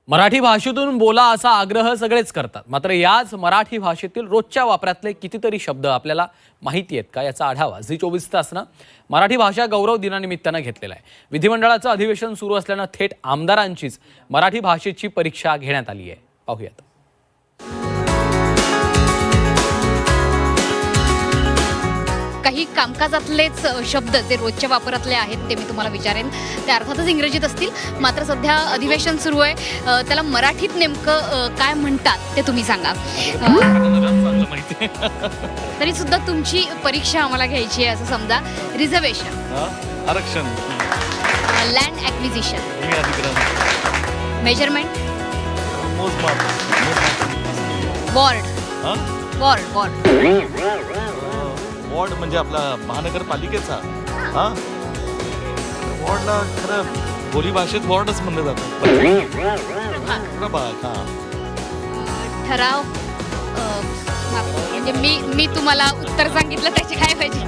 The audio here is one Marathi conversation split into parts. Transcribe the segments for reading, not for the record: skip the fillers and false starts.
मराठी भाषेतून बोला असा आग्रह सगळेच करतात, मात्र याच मराठी भाषेतील रोजच्या वापरातले कितीतरी शब्द आपल्याला माहिती आहेत का याचा आढावा झी 24 तासनं मराठी भाषा गौरव दिनानिमित्तानं घेतलेला आहे. विधिमंडळाचं अधिवेशन सुरू असल्यानं थेट आमदारांचीच मराठी भाषेची परीक्षा घेण्यात आली आहे. पाहूयात. काही कामकाजातलेच शब्द जे रोजच्या वापरातले आहेत ते मी तुम्हाला विचारेन. ते अर्थातच इंग्रजीत असतील, मात्र सध्या अधिवेशन सुरू आहे, त्याला मराठीत नेमकं काय म्हणतात ते तुम्ही सांगा. तरी सुद्धा तुमची परीक्षा आम्हाला घ्यायची आहे असं समजा. रिझर्वेशन, आरक्षण, land acquisition, measurement, ward, ward म्हणजे आपला महानगरपालिकेचा. वॉर्डला खरं बोली भाषेत वॉर्डच म्हणलं जातं. ठराव, म्हणजे मी तुम्हाला उत्तर सांगितलं त्याचे काय पाहिजे.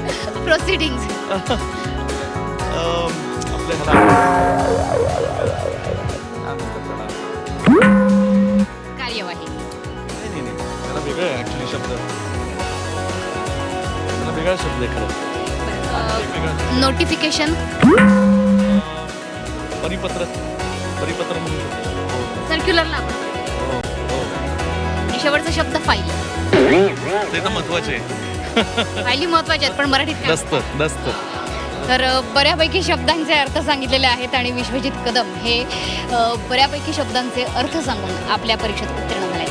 प्रोसिडिंग्स, कार्यवाही. त्याला वेगळं आहे ऍक्च्युली शब्द, त्याला वेगळा शब्द आहे खरं. नोटिफिकेशन, परिपत्र म्हणून. सर्क्युलरला. आणि शेवटचा शब्द फाईल. ते तर महत्वाचे आहे. फाईली महत्वाचे आहेत, पण मराठीत काय? दस्त. तर बऱ्यापैकी शब्दांचे अर्थ सांगितलेले आहेत आणि विश्वजित कदम हे बऱ्यापैकी शब्दांचे अर्थ सांगून आपल्या परीक्षेत उत्तीर्ण झाले.